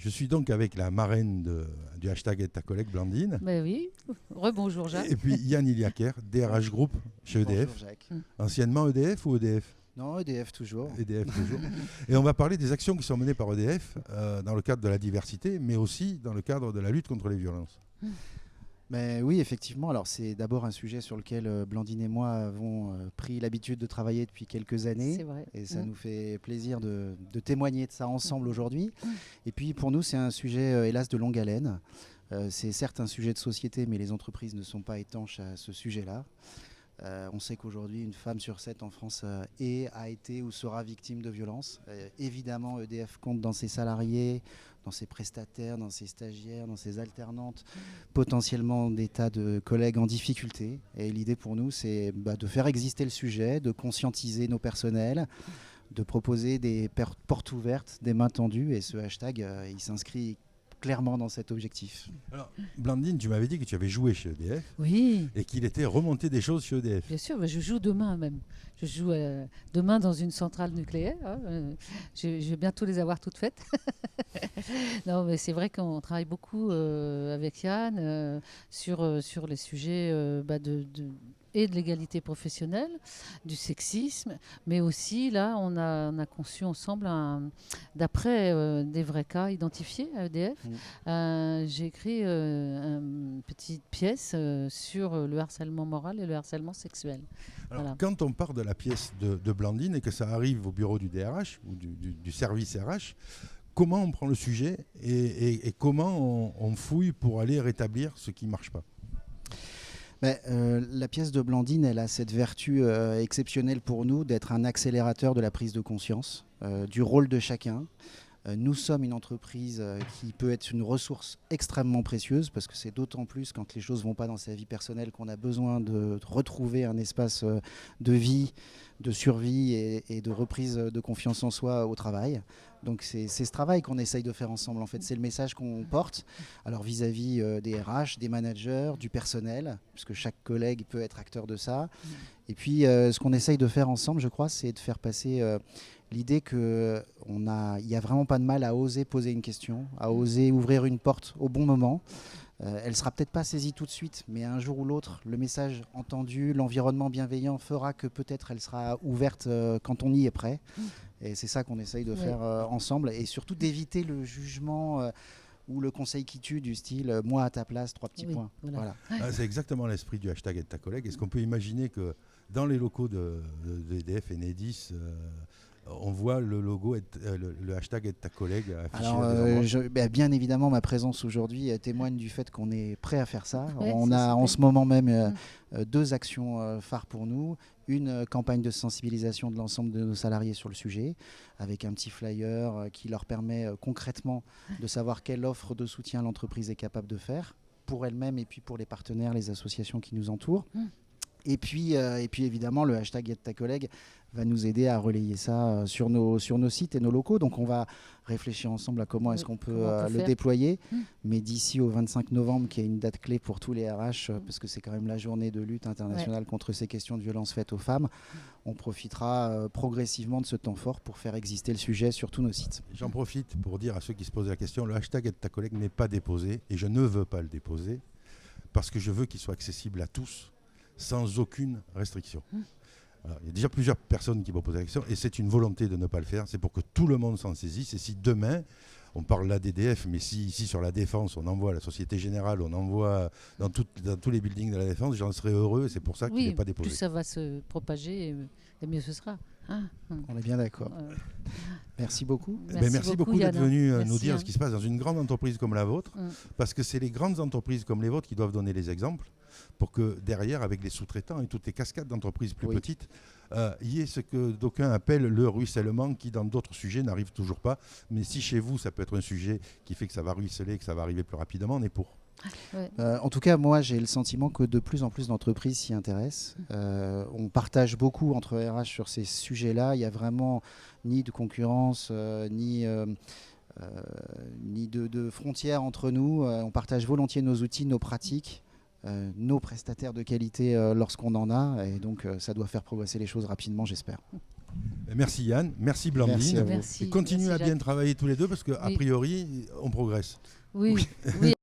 Je suis donc avec la marraine du hashtag Aide ta collègue, Blandine. Ben oui, rebonjour Jacques. Et puis Yann Iliaker, DRH Group chez EDF. Bonjour Jacques. Anciennement EDF ou EDF? Non, EDF toujours. EDF toujours. Et on va parler des actions qui sont menées par EDF dans le cadre de la diversité, mais aussi dans le cadre de la lutte contre les violences. Mais oui, effectivement. Alors c'est d'abord un sujet sur lequel Blandine et moi avons pris l'habitude de travailler depuis quelques années. C'est vrai. Et ça nous fait plaisir de témoigner de ça ensemble aujourd'hui. Et puis pour nous, c'est un sujet hélas de longue haleine. C'est certes un sujet de société, mais les entreprises ne sont pas étanches à ce sujet-là. On sait qu'aujourd'hui, une femme sur 7 en France a été ou sera victime de violences. Évidemment, EDF compte dans ses salariés, dans ses prestataires, dans ses stagiaires, dans ses alternantes, potentiellement des tas de collègues en difficulté. Et l'idée pour nous, c'est de faire exister le sujet, de conscientiser nos personnels, de proposer des portes ouvertes, des mains tendues. Et ce hashtag, il s'inscrit clairement dans cet objectif. Alors, Blandine, tu m'avais dit que tu avais joué chez EDF Oui, et qu'il était remonté des choses chez EDF. bien sûr, mais je joue demain même. Je joue demain dans une centrale nucléaire. Je vais bientôt les avoir toutes faites. Non, mais c'est vrai qu'on travaille beaucoup avec Yann sur les sujets et de l'égalité professionnelle, du sexisme, mais aussi là on a conçu ensemble d'après des vrais cas identifiés à EDF. J'ai écrit une petite pièce sur le harcèlement moral et le harcèlement sexuel. Alors, Voilà. quand on part de la pièce de Blandine et que ça arrive au bureau du DRH ou du service RH, comment on prend le sujet et comment on fouille pour aller rétablir ce qui ne marche pas? La pièce de Blandine, elle a cette vertu exceptionnelle pour nous d'être un accélérateur de la prise de conscience du rôle de chacun. Nous sommes une entreprise qui peut être une ressource extrêmement précieuse parce que c'est d'autant plus quand les choses ne vont pas dans sa vie personnelle qu'on a besoin de retrouver un espace de vie, de survie et de reprise de confiance en soi au travail. Donc c'est ce travail qu'on essaye de faire ensemble. En fait, c'est le message qu'on porte. Alors vis-à-vis des RH, des managers, du personnel, puisque chaque collègue peut être acteur de ça. Et puis ce qu'on essaye de faire ensemble, je crois, c'est de faire passer l'idée qu'il n'y a vraiment pas de mal à oser poser une question, à oser ouvrir une porte au bon moment. Elle ne sera peut-être pas saisie tout de suite, mais un jour ou l'autre, le message entendu, l'environnement bienveillant fera que peut-être elle sera ouverte quand on y est prêt. Et c'est ça qu'on essaye de faire ensemble, et surtout d'éviter le jugement ou le conseil qui tue du style « moi à ta place, 3 petits points ». Voilà. C'est exactement l'esprit du hashtag Aide ta collègue. Est-ce qu'on peut imaginer que dans les locaux d'EDF et Enedis, on voit le logo, le hashtag Aide ta collègue affiché? Alors, bien évidemment, ma présence aujourd'hui témoigne du fait qu'on est prêt à faire ça. Ouais, on a en ce moment même 2 actions phares pour nous. Une campagne de sensibilisation de l'ensemble de nos salariés sur le sujet, avec un petit flyer qui leur permet concrètement de savoir quelle offre de soutien l'entreprise est capable de faire pour elle-même et puis pour les partenaires, les associations qui nous entourent. Et puis évidemment, le hashtag Aide ta collègue va nous aider à relayer ça sur nos sites et nos locaux. Donc on va réfléchir ensemble à comment est-ce qu'on peut le déployer. Mais d'ici au 25 novembre, qui est une date clé pour tous les RH, parce que c'est quand même la journée de lutte internationale contre ces questions de violences faites aux femmes, on profitera progressivement de ce temps fort pour faire exister le sujet sur tous nos sites. J'en profite pour dire à ceux qui se posent la question, le hashtag Aide ta collègue n'est pas déposé, et je ne veux pas le déposer, parce que je veux qu'il soit accessible à tous, sans aucune restriction. Alors, il y a déjà plusieurs personnes qui m'ont posé la question et c'est une volonté de ne pas le faire. C'est pour que tout le monde s'en saisisse. Et si demain, on parle là d'EDF, mais si ici sur la Défense, on envoie à la Société Générale, on envoie dans tous les buildings de la Défense, j'en serais heureux. Et c'est pour ça qu'il n'est pas déposé. Plus ça va se propager, et mieux ce sera. On est bien d'accord. Merci beaucoup. Merci beaucoup d'être venu nous dire Yann. ce qui se passe dans une grande entreprise comme la vôtre, parce que c'est les grandes entreprises comme les vôtres qui doivent donner les exemples pour que derrière, avec les sous-traitants et toutes les cascades d'entreprises plus petites, il y ait ce que d'aucuns appellent le ruissellement qui, dans d'autres sujets, n'arrive toujours pas. Mais si chez vous, ça peut être un sujet qui fait que ça va ruisseler, que ça va arriver plus rapidement, on est pour. En tout cas, moi, j'ai le sentiment que de plus en plus d'entreprises s'y intéressent. On partage beaucoup entre RH sur ces sujets-là. Il n'y a vraiment ni de concurrence, ni de frontières entre nous. On partage volontiers nos outils, nos pratiques, nos prestataires de qualité lorsqu'on en a. Et donc, ça doit faire progresser les choses rapidement, j'espère. Merci Yann, merci Blandine. Merci à vous. Merci. Et continuez Merci, à bien Jacques. travailler tous les deux parce qu'a Oui. priori, on progresse. Oui, oui.